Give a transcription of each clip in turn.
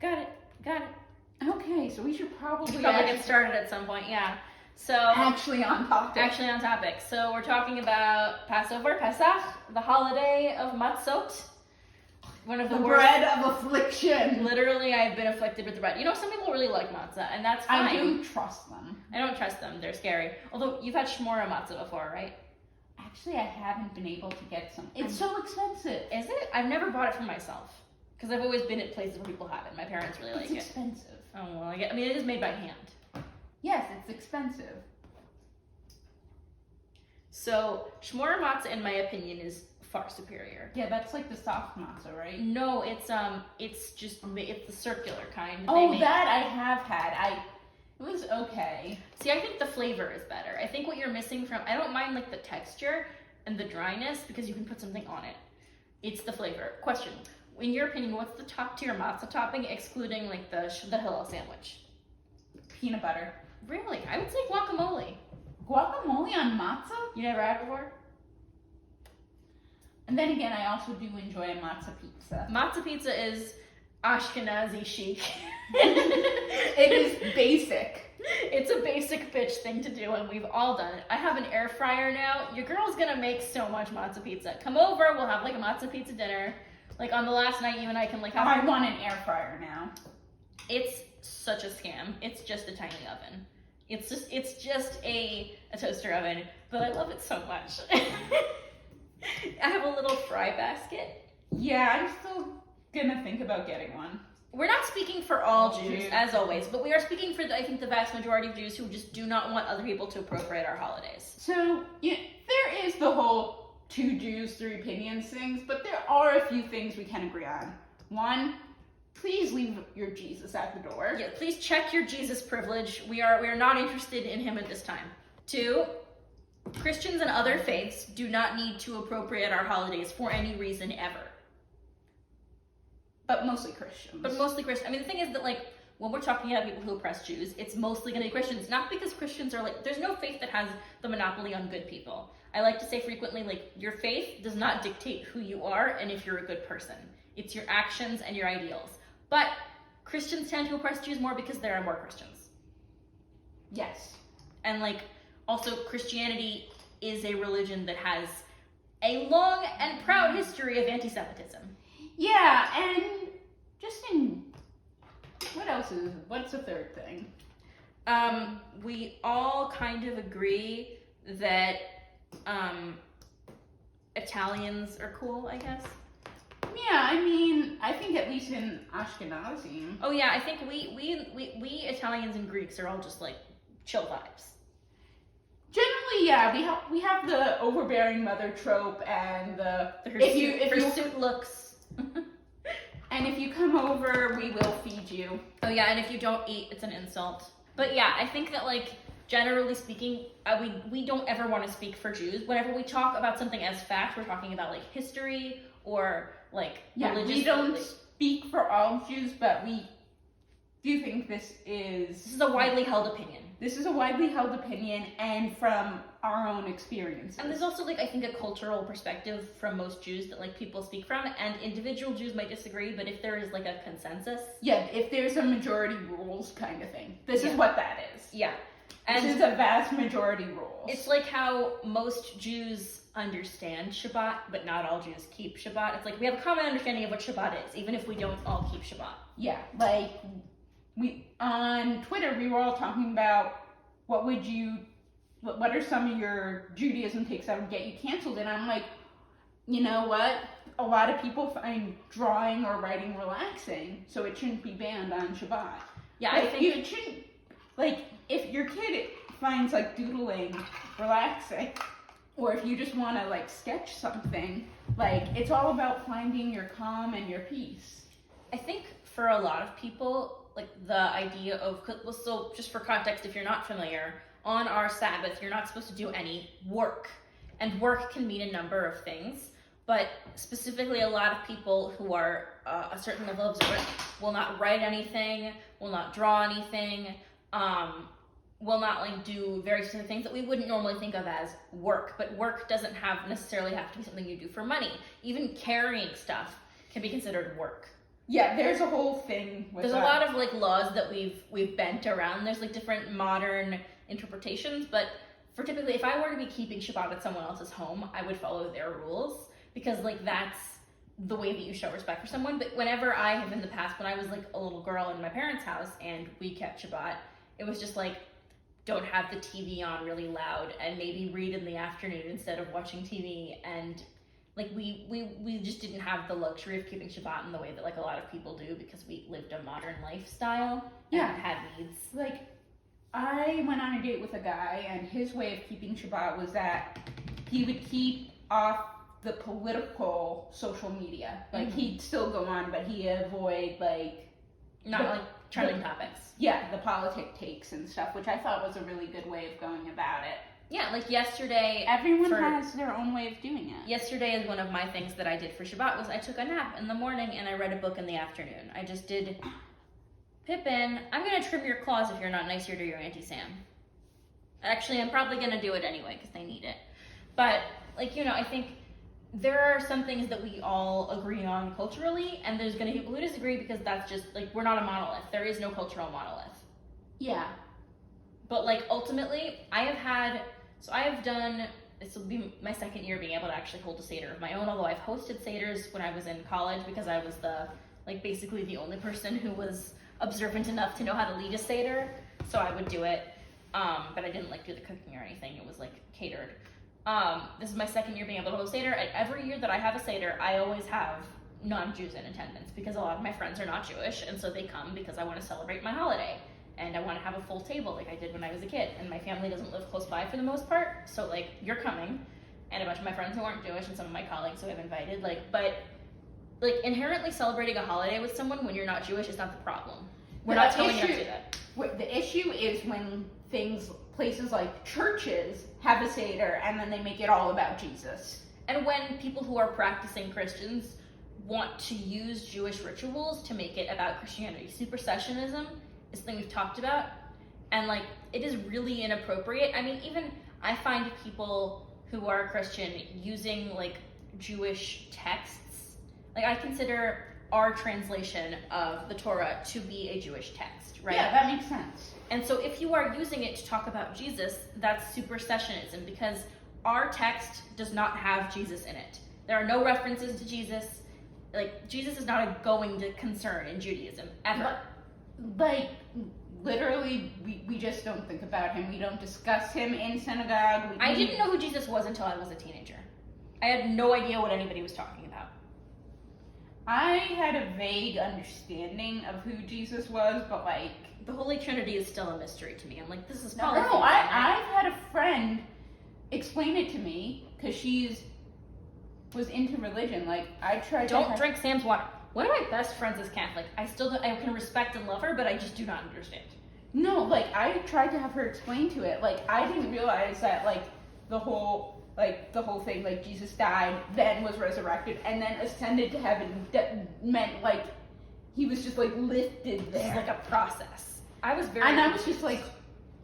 Got it. Okay, so we should probably get started at some point, yeah. So actually on topic. So we're talking about Passover, Pessach, the holiday of matzot. One of the worst. Bread of affliction. Literally, I've been afflicted with the bread. You know, some people really like matzah, and that's fine. I do trust them. I don't trust them. They're scary. Although, you've had shmora matzah before, right? Actually, I haven't been able to get some. It's so expensive. Is it? I've never bought it for myself. Because I've always been at places where people have it. My parents really like it. It's expensive. Oh, well, I mean, it is made by hand. Yes, it's expensive. So, shmora matzah, in my opinion, is far superior. Yeah, that's like the soft matzah, right? No, it's the circular kind. That I have had. It was okay. See, I think the flavor is better. I think what you're missing from, I don't mind like the texture and the dryness because you can put something on it. It's the flavor. Question, in your opinion, what's the top tier matzah topping excluding like the Hillel sandwich? Peanut butter. Really? I would say guacamole. Guacamole on matzah? You never had it before? And then again, I also do enjoy a matza pizza. Matza pizza is Ashkenazi chic. It is basic. It's a basic bitch thing to do, and we've all done it. I have an air fryer now. Your girl's gonna make so much matza pizza. Come over, we'll have like a matza pizza dinner. Like on the last night, you and I can like have. I want an air fryer now. It's such a scam. It's just a tiny oven. It's just a toaster oven, but I love it so much. I have a little fry basket. Yeah, I'm still gonna think about getting one. We're not speaking for all Jews, as always, but we are speaking for, I think, the vast majority of Jews who just do not want other people to appropriate our holidays. So, yeah, there is the whole 2 Jews, 3 opinions things, but there are a few things we can agree on. 1, please leave your Jesus at the door. Yeah, please check your Jesus privilege. We are not interested in him at this time. 2, Christians and other faiths do not need to appropriate our holidays for any reason ever. But mostly Christians. I mean, the thing is that, like, when we're talking about people who oppress Jews, it's mostly going to be Christians. Not because Christians are, like, there's no faith that has the monopoly on good people. I like to say frequently, like, your faith does not dictate who you are and if you're a good person. It's your actions and your ideals. But Christians tend to oppress Jews more because there are more Christians. Yes. And, like, also Christianity is a religion that has a long and proud history of anti-Semitism. Yeah, and what's the third thing? We all kind of agree that Italians are cool, I guess. Yeah, I mean, I think at least in Ashkenazim. Oh yeah, I think we Italians and Greeks are all just like chill vibes. Generally, yeah, we have the overbearing mother trope and the her suit looks. And if you come over, we will feed you. Oh yeah, and if you don't eat, it's an insult. But yeah, I think that, like, generally speaking, we don't ever want to speak for Jews. Whenever we talk about something as fact, we're talking about, like, history or, like, religious... we don't speak for all Jews, but we do think this is a widely held opinion. This is a widely held opinion and from our own experiences. And there's also, like, I think a cultural perspective from most Jews that, like, people speak from, and individual Jews might disagree, but if there is, like, a consensus... Yeah, if there's a majority rules kind of thing. This is what that is. Yeah. And this is a vast majority rules. It's like how most Jews understand Shabbat, but not all Jews keep Shabbat. It's like we have a common understanding of what Shabbat is, even if we don't all keep Shabbat. Yeah, like... on Twitter, we were all talking about what are some of your Judaism takes that would get you canceled, and I'm like, you know what? A lot of people find drawing or writing relaxing, so it shouldn't be banned on Shabbat. Yeah, like, I think it shouldn't. Like, if your kid finds like doodling relaxing, or if you just want to like sketch something, like it's all about finding your calm and your peace. I think for a lot of people, like the idea of, so just for context, if you're not familiar, on our Sabbath, you're not supposed to do any work. And work can mean a number of things, but specifically a lot of people who are a certain level of observant will not write anything, will not draw anything, will not like do very specific things that we wouldn't normally think of as work. But work doesn't necessarily have to be something you do for money. Even carrying stuff can be considered work. Yeah, there's a whole thing with There's that. a lot of like laws that we've bent around. There's like different modern interpretations, but for typically, if I were to be keeping Shabbat at someone else's home, I would follow their rules because like that's the way that you show respect for someone. But whenever I have in the past, when I was like a little girl in my parents' house and we kept Shabbat, it was just like, don't have the TV on really loud and maybe read in the afternoon instead of watching TV. And like we just didn't have the luxury of keeping Shabbat in the way that like a lot of people do because we lived a modern lifestyle and had needs. Like, I went on a date with a guy, and his way of keeping Shabbat was that he would keep off the political social media. Like, he'd still go on, but he'd avoid, like... Not trending topics. Yeah, the politic takes and stuff, which I thought was a really good way of going about it. Yeah, like yesterday... Everyone has their own way of doing it. Yesterday is one of my things that I did for Shabbat was I took a nap in the morning and I read a book in the afternoon. I just did... Pippin, I'm going to trim your claws if you're not nicer to your Auntie Sam. Actually, I'm probably going to do it anyway because they need it. But, like, you know, I think there are some things that we all agree on culturally, and there's going to be people who disagree because that's just, like, we're not a monolith. There is no cultural monolith. Yeah. But, like, ultimately, I have done, this will be my second year being able to actually hold a Seder of my own, although I've hosted Seders when I was in college because I was basically the only person who was observant enough to know how to lead a Seder, so I would do it, but I didn't, like, do the cooking or anything. It was, like, catered. This is my second year being able to hold a Seder. Every year that I have a Seder, I always have non-Jews in attendance because a lot of my friends are not Jewish, and so they come because I want to celebrate my holiday, and I want to have a full table like I did when I was a kid, and my family doesn't live close by for the most part, so, like, you're coming, and a bunch of my friends who aren't Jewish, and some of my colleagues who I've invited, inherently celebrating a holiday with someone when you're not Jewish is not the problem. We're not telling you to do that. The issue is when places like churches have a Seder and then they make it all about Jesus. And when people who are practicing Christians want to use Jewish rituals to make it about Christianity. Supersessionism is something we've talked about, and, like, it is really inappropriate. I mean, even I find people who are Christian using, like, Jewish texts. Like, I consider our translation of the Torah to be a Jewish text, right? Yeah, that makes sense. And so if you are using it to talk about Jesus, that's supersessionism because our text does not have Jesus in it. There are no references to Jesus. Like, Jesus is not a going to concern in Judaism, ever. Like, literally, we just don't think about him. We don't discuss him in synagogue. I didn't know who Jesus was until I was a teenager. I had no idea what anybody was talking about. I had a vague understanding of who Jesus was, but, like... The Holy Trinity is still a mystery to me. I'm like, this is No, probably... I've had a friend explain it to me, because was into religion. Like, I tried Don't drink Sam's water. One of my best friends is Catholic. I can respect and love her, but I just do not understand. No, like, I tried to have her explain to it. Like, I didn't realize that, like, the whole thing, like, Jesus died, then was resurrected, and then ascended to heaven, that meant, like, he was just, like, lifted there. This is like a process. I was just like,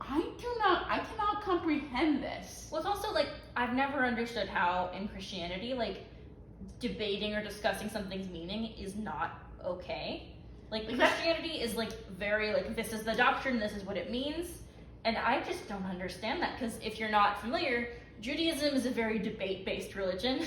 I cannot comprehend this. Well, it's also, like, I've never understood how in Christianity, like, debating or discussing something's meaning is not okay. Like, Christianity is, like, very, like, this is the doctrine, this is what it means, and I just don't understand that, because if you're not familiar, Judaism is a very debate-based religion.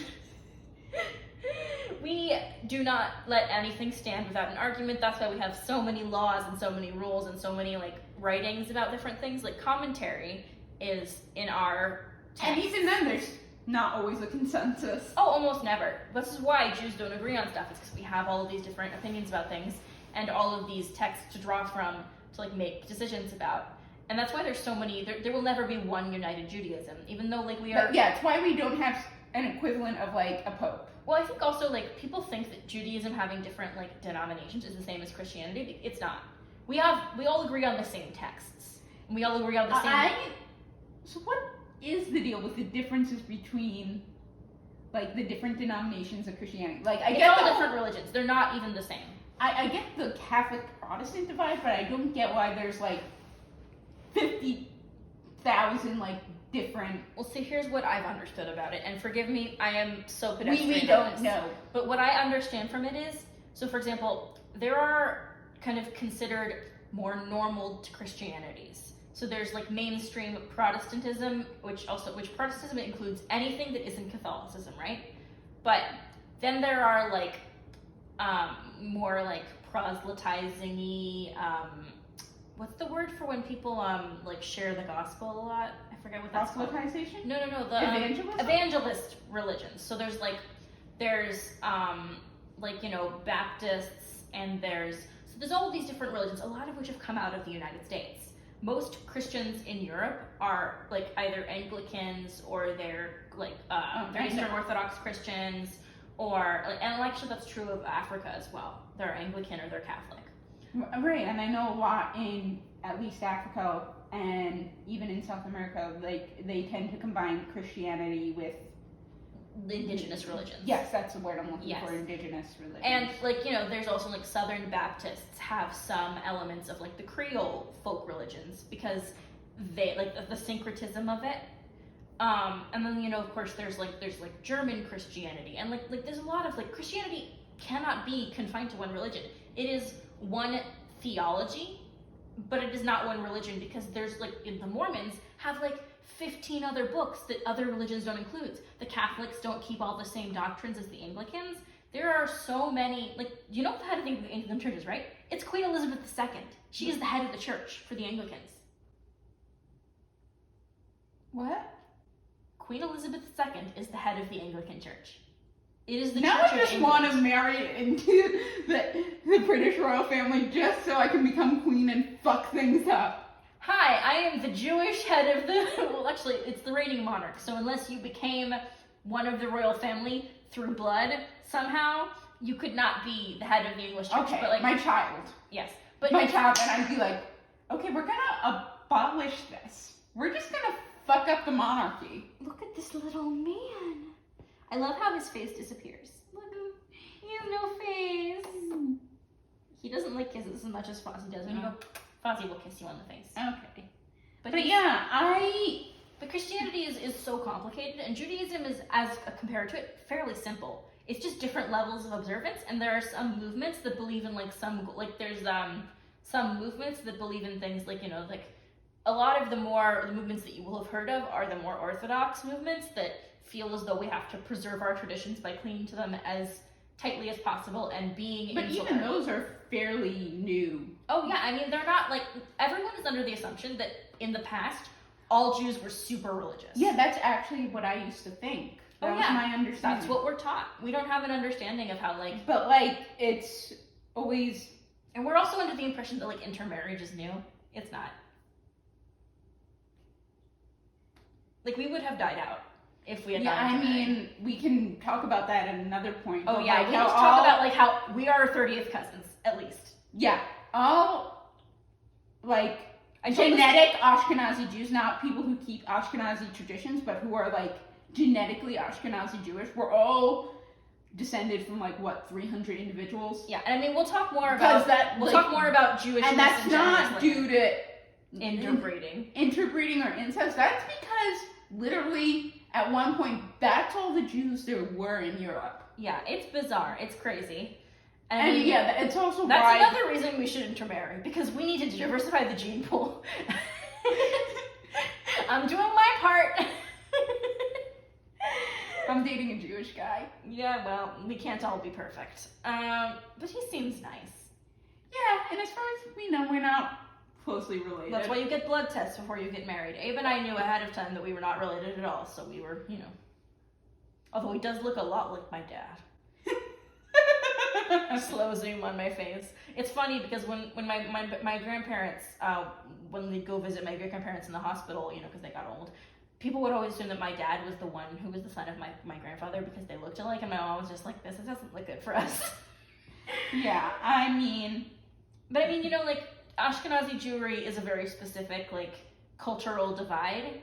We do not let anything stand without an argument. That's why we have so many laws and so many rules and so many, like, writings about different things. Like, commentary is in our text. And even then, there's not always a consensus. Oh, almost never. This is why Jews don't agree on stuff. It's because we have all of these different opinions about things and all of these texts to draw from to, like, make decisions about. And that's why there's so many, there will never be one united Judaism, even though, like, we are... But yeah, it's why we don't have an equivalent of, like, a pope. Well, I think also, like, people think that Judaism having different, like, denominations is the same as Christianity. It's not. We all agree on the same texts. And we all agree on the same... So what is the deal with the differences between, like, the different denominations of Christianity? Like, I get all different religions. They're not even the same. I get the Catholic-Protestant divide, but I don't get why there's, like, 50,000, like, different... Well, see, here's what I've understood about it, and forgive me, I am so pedestrian. We don't know. But what I understand from it is, so for example, there are kind of considered more normal to Christianities. So there's like mainstream Protestantism, which Protestantism includes anything that isn't Catholicism, right? But then there are like more like proselytizing-y, what's the word for when people like share the gospel a lot? I forget what that's called. Proselytization? No, the evangelist religions. So there's like, you know, Baptists, and there's all these different religions, a lot of which have come out of the United States. Most Christians in Europe are like either Anglicans, or they're like Eastern Orthodox Christians, or and actually that's true of Africa as well. They're Anglican or they're Catholic. Right, and I know a lot in at least Africa and even in South America, like they tend to combine Christianity with the indigenous religions. Yes, that's the word I'm looking for, indigenous religions. And like, you know, there's also like Southern Baptists have some elements of like the Creole folk religions, because they like the syncretism of it. And then, you know, of course there's like German Christianity, and like there's a lot of like Christianity cannot be confined to one religion. It is one theology, but it is not one religion, because there's like the Mormons have like 15 other books that other religions don't include. The Catholics don't keep all the same doctrines as the Anglicans. There are so many, like, you know how to think of the Anglican churches, right? It's Queen Elizabeth II. She is the head of the church for the Anglicans. What? Queen Elizabeth II is the head of the Anglican church. It is the now church I just want to marry into the British royal family just so I can become queen and fuck things up. Hi, I am the Jewish head of the... Well, actually, it's the reigning monarch. So unless you became one of the royal family through blood somehow, you could not be the head of the English church. Okay, but like, my child. Yes. But my child, and I'd be like, okay, we're gonna abolish this. We're just gonna fuck up the monarchy. Look at this little man. I love how his face disappears. Look at him. He has no face. He doesn't like kisses as much as Fozzie does. When you go, Fozzie will kiss you on the face. Okay. But yeah, But Christianity is so complicated, and Judaism is, as compared to it, fairly simple. It's just different levels of observance, and there are some movements that believe in there's some movements that believe in things like, you know, like a lot of the movements that you will have heard of are the more orthodox movements that feel as though we have to preserve our traditions by clinging to them as tightly as possible and being But insular. even those are fairly new. Oh yeah, I mean, they're not like, everyone is under the assumption that in the past all Jews were super religious. Yeah, that's actually what I used to think. That was my understanding. That's what we're taught. We don't have an understanding of how like... But like, it's always... And we're also under the impression that like intermarriage is new. It's not. Like, we would have died out if we had not intermarried. I mean, we can talk about that at another point. Oh yeah, like we need to talk about like how we are 30th cousins, at least. Yeah, all like genetic Ashkenazi Jews, not people who keep Ashkenazi traditions, but who are like genetically Ashkenazi Jewish. We're all descended from like what, 300 individuals. Yeah, and I mean we'll talk more about talk more about Jewish, and that's not due to interbreeding or incest. That's because literally at one point that's all the Jews there were in Europe. Yeah, it's bizarre. It's crazy. And yeah, it's also that's another reason we should intermarry, because we need to diversify the gene pool. I'm doing my part. I'm dating a Jewish guy. Yeah, well, we can't all be perfect. But he seems nice. Yeah, and as far as we know, we're not closely related. That's why you get blood tests before you get married. Abe and I knew ahead of time that we were not related at all, so we were, you know. Although he does look a lot like my dad. A slow zoom on my face. It's funny because when my grandparents, when they'd go visit my great-grandparents in the hospital, you know, because they got old, people would always assume that my dad was the one who was the son of my grandfather because they looked alike, and my mom was just like, this doesn't look good for us. Yeah, I mean, you know, like, Ashkenazi Jewry is a very specific, like, cultural divide.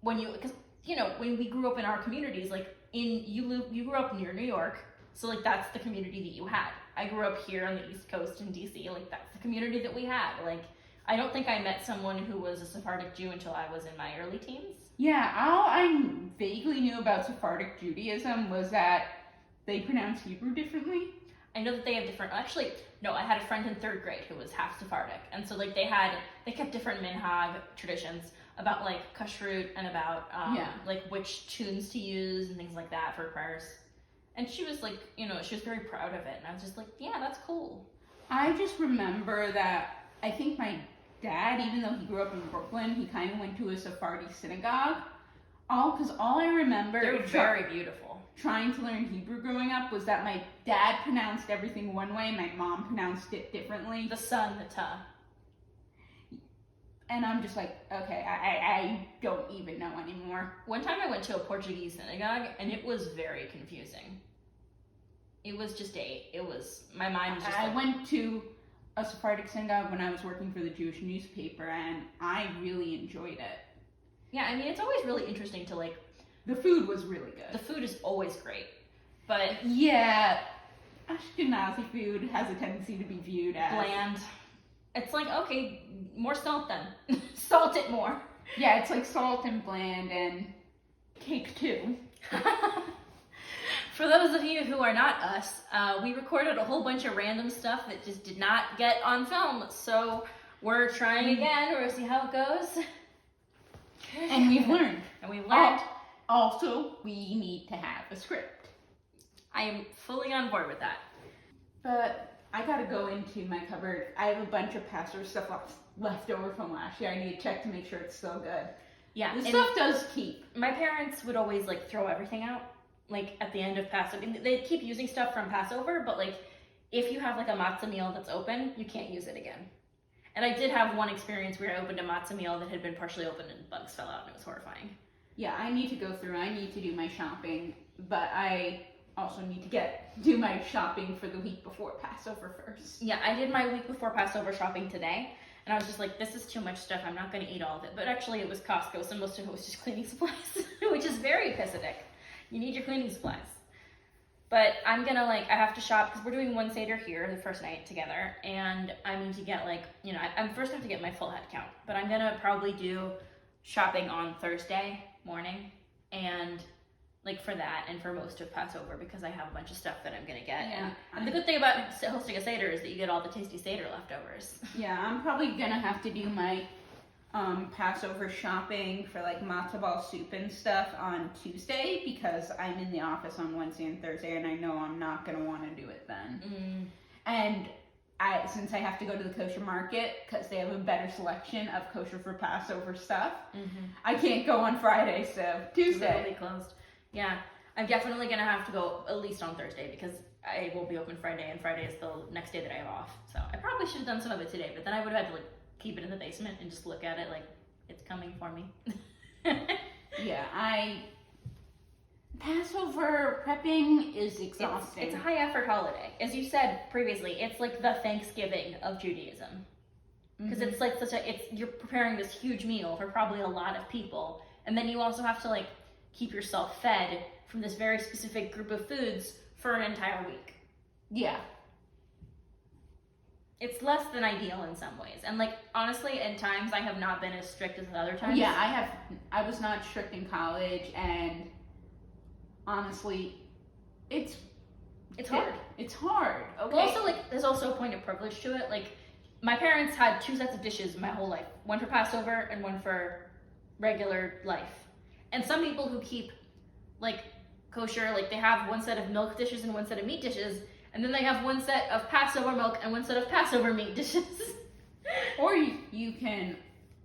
Because, you know, when we grew up in our communities, like, you grew up near New York, so, like, that's the community that you had. I grew up here on the East Coast in DC, like, that's the community that we had. Like, I don't think I met someone who was a Sephardic Jew until I was in my early teens. Yeah, all I vaguely knew about Sephardic Judaism was that they pronounce Hebrew differently. I know that they have different... Actually, No, I had a friend in 3rd grade who was half Sephardic, and so like they kept different minhag traditions about like kashrut and about like which tunes to use and things like that for prayers. And she was like, she was very proud of it, and I was just like, yeah, that's cool. I just remember that I think my dad, even though he grew up in Brooklyn, he kind of went to a Sephardi synagogue. Because all I remember, they're very beautiful. Trying to learn Hebrew growing up was that my dad pronounced everything one way, my mom pronounced it differently. The sun, the ta. And I'm just like, okay, I don't even know anymore. One time I went to a Portuguese synagogue, and it was very confusing. It was just my mind was just I went to a Sephardic synagogue when I was working for the Jewish newspaper, and I really enjoyed it. Yeah, I mean, it's always really interesting to like... The food was really good. The food is always great, but... Yeah, Ashkenazi food has a tendency to be viewed as... bland. It's like, okay, more salt then. Salt it more. Yeah, it's like salt and bland and cake too. For those of you who are not us, we recorded a whole bunch of random stuff that just did not get on film, so we're trying again. We're going to see how it goes. And we've learned. And we've learned. Also, we need to have a script. I am fully on board with that. But I gotta go into my cupboard. I have a bunch of Passover stuff left over from last year. I need to check to make sure it's still good. Yeah. The stuff does keep. My parents would always like throw everything out, like at the end of Passover. They keep using stuff from Passover, but like if you have like a matzah meal that's open, you can't use it again. And I did have one experience where I opened a matzah meal that had been partially opened and bugs fell out, and it was horrifying. Yeah, I need to go through. I need to do my shopping, but I also need to do my shopping for the week before Passover first. Yeah, I did my week before Passover shopping today, and I was just like, this is too much stuff. I'm not going to eat all of it. But actually, it was Costco, so most of it was just cleaning supplies, which is very Pessach. You need your cleaning supplies. But I'm gonna I have to shop because we're doing one Seder here the first night together, and I need to get I'm first have to get my full head count, but I'm gonna probably do shopping on Thursday morning, and for that and for most of Passover because I have a bunch of stuff that I'm gonna get. Yeah. And the good thing about hosting a Seder is that you get all the tasty Seder leftovers. Yeah, I'm probably gonna have to do my Passover shopping for matzo ball soup and stuff on Tuesday because I'm in the office on Wednesday and Thursday, and I know I'm not gonna want to do it then. And since I have to go to the kosher market because they have a better selection of kosher for Passover stuff, I can't go on Friday, so Tuesday. Literally closed. Yeah, I'm definitely gonna have to go at least on Thursday because I won't be open Friday, and Friday is the next day that I have off. So I probably should have done some of it today, but then I would have had to keep it in the basement and just look at it like it's coming for me. Yeah, Passover prepping is exhausting. It's a high effort holiday. As you said previously, it's like the Thanksgiving of Judaism. Because it's you're preparing this huge meal for probably a lot of people. And then you also have to keep yourself fed from this very specific group of foods for an entire week. Yeah. It's less than ideal in some ways. And honestly, at times I have not been as strict as other times. Yeah, I was not strict in college, and honestly, it's hard. It's hard. Okay. Well, also there's also a point of privilege to it. My parents had 2 sets of dishes my whole life. One for Passover and one for regular life. And some people who keep kosher, they have one set of milk dishes and one set of meat dishes. And then they have one set of Passover milk and one set of Passover meat dishes. Or you can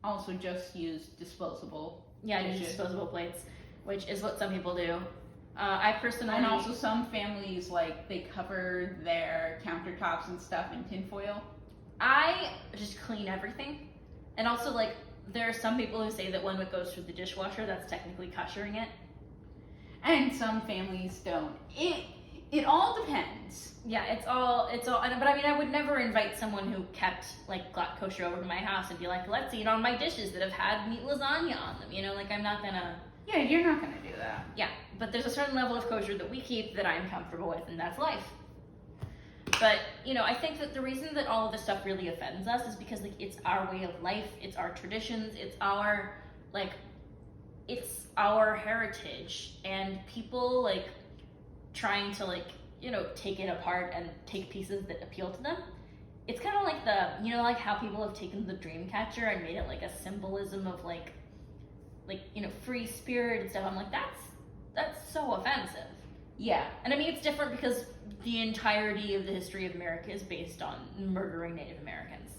also just use disposable dishes. Use disposable plates, which is what some people do. I personally... And also some families, they cover their countertops and stuff in tinfoil. I just clean everything. And also, there are some people who say that when it goes through the dishwasher, that's technically koshering it. And some families don't. It all depends. Yeah, it's all, but I mean, I would never invite someone who kept, got kosher over to my house and be like, let's eat on my dishes that have had meat lasagna on them, I'm not gonna... Yeah, you're not gonna do that. Yeah, but there's a certain level of kosher that we keep that I'm comfortable with, and that's life. But, I think that the reason that all of this stuff really offends us is because, it's our way of life, it's our traditions, it's our, it's our heritage, and people, trying to take it apart and take pieces that appeal to them it's kind of like the, you know, like how people have taken the dream catcher and made it like a symbolism of like, you know, free spirit and stuff. I'm like, that's so offensive. Yeah. And I mean, it's different because the entirety of the history of America is based on murdering Native Americans.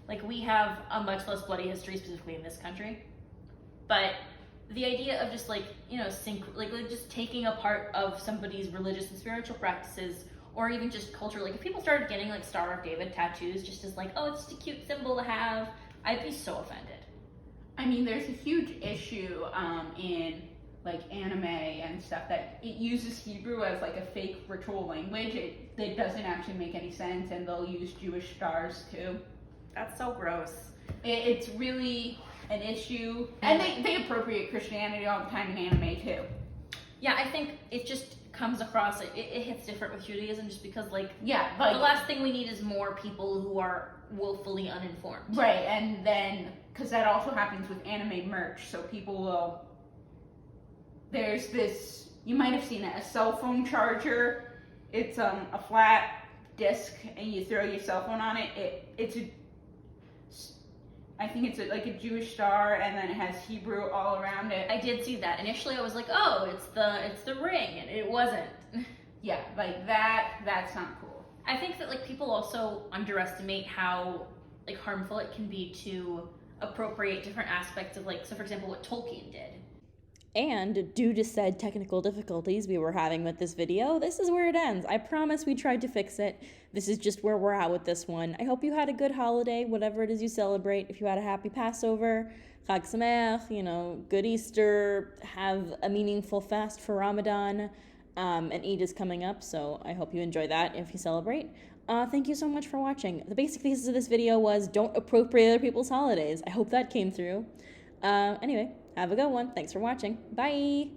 Like, we have a much less bloody history, specifically in this country. But the idea of just, like, you know, like just taking a part of somebody's religious and spiritual practices, or even just culture, like, if people started getting, like, Star of David tattoos just as, like, oh, it's just a cute symbol to have, I'd be so offended. I mean, there's a huge issue in, like, anime and stuff that it uses Hebrew as, like, a fake ritual language. It doesn't actually make any sense, and they'll use Jewish stars, too. That's so gross. It's really an issue. And they appropriate Christianity all the time in anime, too. Yeah, I think it just comes across, it hits different with Judaism just because, like, yeah, like, the last thing we need is more people who are willfully uninformed. Right, and then, because that also happens with anime merch, so people will, there's this, you might have seen it, a cell phone charger. It's a flat disc, and you throw your cell phone on it. I think it's like a Jewish star, and then it has Hebrew all around it. I did see that. Initially, I was like, oh, it's the ring, and it wasn't. Yeah, like that's not cool. I think that, like, people also underestimate how, like, harmful it can be to appropriate different aspects of, like, so for example, what Tolkien did. And due to said technical difficulties we were having with this video, this is where it ends. I promise we tried to fix it. This is just where we're at with this one. I hope you had a good holiday, whatever it is you celebrate. If you had a happy Passover, Chag Sameach, you know, good Easter, have a meaningful fast for Ramadan, and Eid is coming up, so I hope you enjoy that if you celebrate. Thank you so much for watching. The basic thesis of this video was don't appropriate other people's holidays. I hope that came through. Anyway, have a good one. Thanks for watching. Bye!